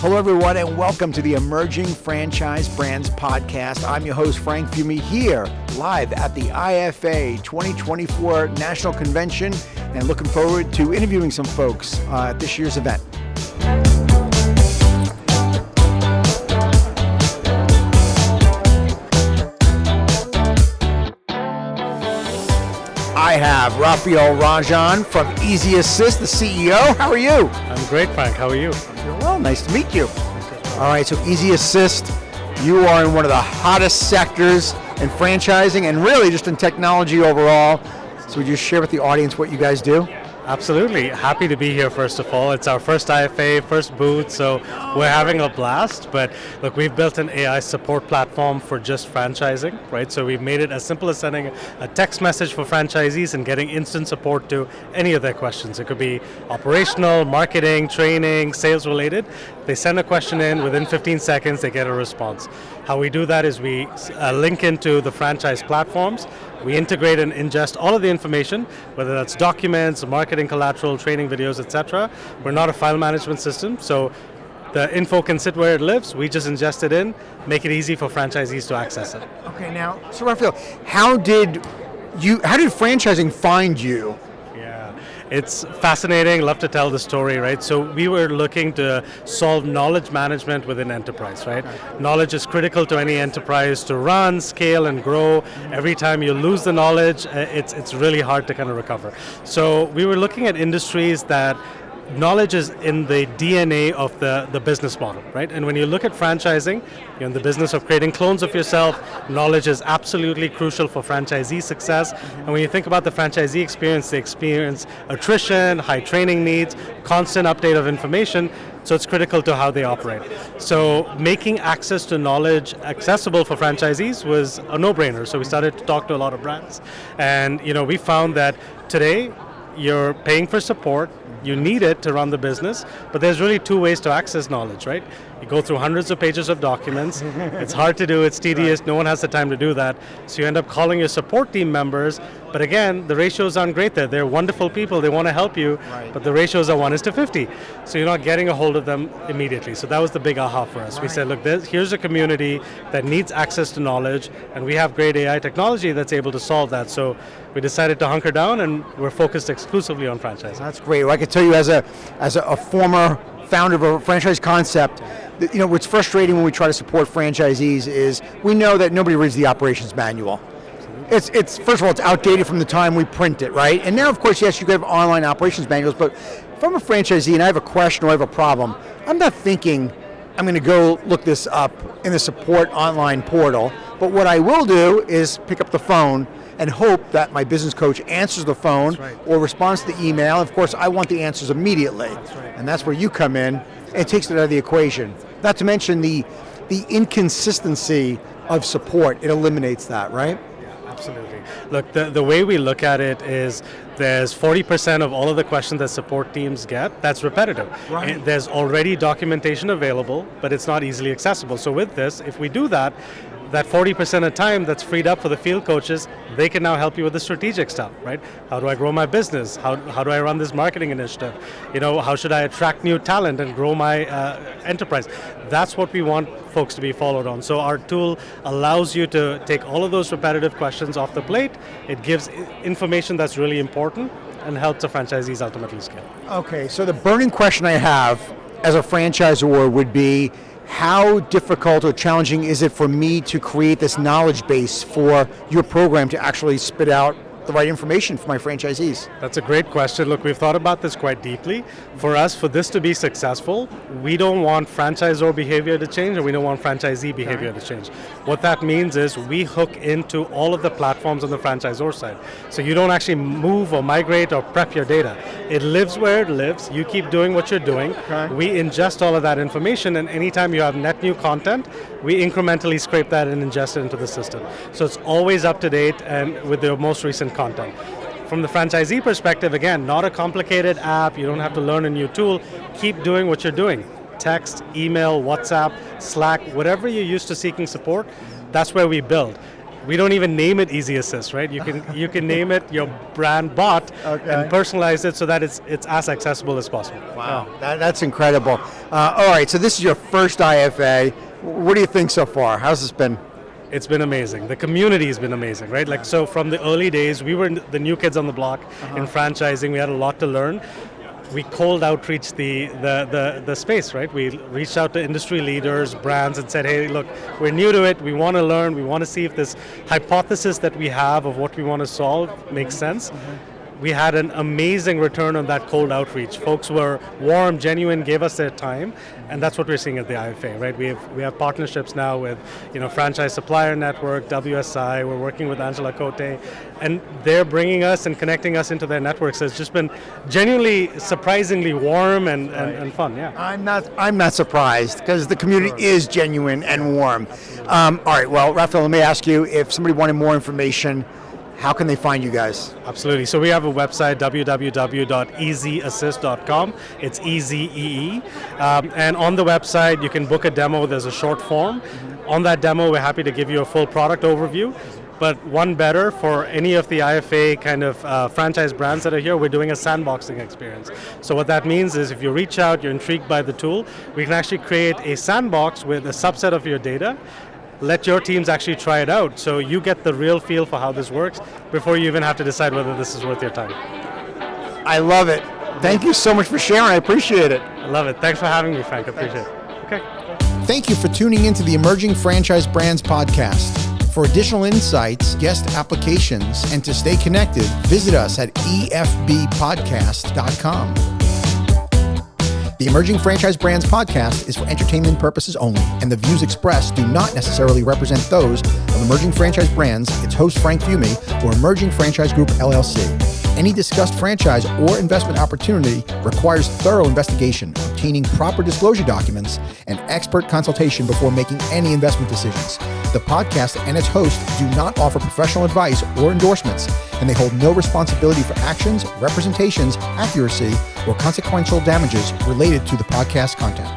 Hello, everyone, and welcome to the Emerging Franchise Brands Podcast. I'm your host, Frank Fiume, here live at the IFA2024 National Convention, and looking forward to interviewing some folks at this year's event. I have Raphael Rohit Rajan from EZee Assist, the CEO. How are you? I'm great, Frank. How are you? Well, nice to meet you. All right, so EZee Assist, you are in one of the hottest sectors in franchising and really just in technology overall. So would you share with the audience what you guys do? Absolutely. Happy to be here, first of all. It's our first IFA, first booth, so we're having a blast. But look, we've built an AI support platform for just franchising, right? So we've made it as simple as sending a text message for franchisees and getting instant support to any of their questions. It could be operational, marketing, training, sales related. They send a question in, within 15 seconds, they get a response. How we do that is we link into the franchise platforms. We integrate and ingest all of the information, whether that's documents, marketing collateral, training videos, etc. We're not a file management system, so the info can sit where it lives. We just ingest it in, make it easy for franchisees to access it. Okay, now, so Raphael, how did franchising find you? It's fascinating, love to tell the story, right? So we were looking to solve knowledge management within enterprise, right? Knowledge is critical to any enterprise to run, scale, and grow. Every time you lose the knowledge, it's really hard to kind of recover. So we were looking at industries that knowledge is in the DNA of the business model, right? And when you look at franchising, you're in the business of creating clones of yourself. Knowledge is absolutely crucial for franchisee success. And when you think about the franchisee experience, they experience attrition, high training needs, constant update of information. So it's critical to how they operate. So making access to knowledge accessible for franchisees was a no-brainer. So we started to talk to a lot of brands. And we found that today, you're paying for support, you need it to run the business, but there's really two ways to access knowledge, right? You go through hundreds of pages of documents, it's hard to do, it's tedious, no one has the time to do that, so you end up calling your support team members, but again, the ratios aren't great there. They're wonderful people, they want to help you, but the ratios are 1:50, so you're not getting a hold of them immediately. So that was the big aha for us. Right. We said, look, here's a community that needs access to knowledge, and we have great AI technology that's able to solve that. So we decided to hunker down, and we're focused exclusively on franchising. That's great. Well, I can tell you as a former founder of a franchise concept, what's frustrating when we try to support franchisees is we know that nobody reads the operations manual. It's first of all, it's outdated from the time we print it, right? And now, of course, yes, you can have online operations manuals, but if I'm a franchisee and I have a question or I have a problem, I'm not thinking I'm going to go look this up in the support online portal, but what I will do is pick up the phone and hope that my business coach answers the phone or responds to the email. Of course, I want the answers immediately. And that's where you come in and it takes it out of the equation. Not to mention the inconsistency of support. It eliminates that, right? Yeah, absolutely. Look, the way we look at it is there's 40% of all of the questions that support teams get, that's repetitive. Right. And there's already documentation available, but it's not easily accessible. So with this, if we do that 40% of time that's freed up for the field coaches, they can now help you with the strategic stuff, right? How do I grow my business? How do I run this marketing initiative? How should I attract new talent and grow my enterprise? That's what we want folks to be followed on. So our tool allows you to take all of those repetitive questions off the plate. It gives information that's really important and helps the franchisees ultimately scale. Okay, so the burning question I have as a franchisor would be, how difficult or challenging is it for me to create this knowledge base for your program to actually spit out the right information for my franchisees? That's a great question. Look, we've thought about this quite deeply. For us, for this to be successful, we don't want franchisor behavior to change and we don't want franchisee behavior to change. What that means is we hook into all of the platforms on the franchisor side. So you don't actually move or migrate or prep your data. It lives where it lives. You keep doing what you're doing. Okay. We ingest all of that information, and anytime you have net new content, we incrementally scrape that and ingest it into the system. So it's always up to date and with the most recent content. From the franchisee perspective, again, not a complicated app. You don't have to learn a new tool. Keep doing what you're doing. Text, email, WhatsApp, Slack, whatever you're used to seeking support, that's where we build. we don't even name it EZee Assist, right? You can name it your brand bot and personalize it so that it's as accessible as possible. Wow, that's incredible. All right, so this is your first IFA. What do you think so far? How's this been? It's been amazing. The community has been amazing, right? Like, so from the early days, we were the new kids on the block in franchising. We had a lot to learn. We cold outreached the space, right? We reached out to industry leaders, brands, and said, hey, look, we're new to it. We want to learn. We want to see if this hypothesis that we have of what we want to solve makes sense. We had an amazing return on that cold outreach. Folks were warm, genuine, gave us their time, and that's what we're seeing at the IFA, right? We have partnerships now with, Franchise Supplier Network, WSI. We're working with Angela Cote, and they're bringing us and connecting us into their networks. It's just been genuinely, surprisingly warm and fun. Yeah. I'm not surprised because the community is genuine and warm. All right. Well, Raphael, let me ask you: if somebody wanted more information, how can they find you guys? Absolutely. So we have a website, www.ezeeassist.com. It's EZEE. And on the website, you can book a demo. There's a short form. On that demo, we're happy to give you a full product overview. But one better, for any of the IFA kind of franchise brands that are here, we're doing a sandboxing experience. So what that means is if you reach out, you're intrigued by the tool, we can actually create a sandbox with a subset of your data. Let your teams actually try it out so you get the real feel for how this works before you even have to decide whether this is worth your time. I love it. Thank you so much for sharing. I appreciate it. I love it. Thanks for having me, Frank. I appreciate it. Okay. Thank you for tuning into the Emerging Franchise Brands podcast. For additional insights, guest applications, and to stay connected, visit us at efbpodcast.com. The Emerging Franchise Brands podcast is for entertainment purposes only, and the views expressed do not necessarily represent those of Emerging Franchise Brands, its host Frank Fiume, or Emerging Franchise Group LLC. Any discussed franchise or investment opportunity requires thorough investigation, obtaining proper disclosure documents, and expert consultation before making any investment decisions. The podcast and its host do not offer professional advice or endorsements, and they hold no responsibility for actions, representations, accuracy, or consequential damages related to the podcast content.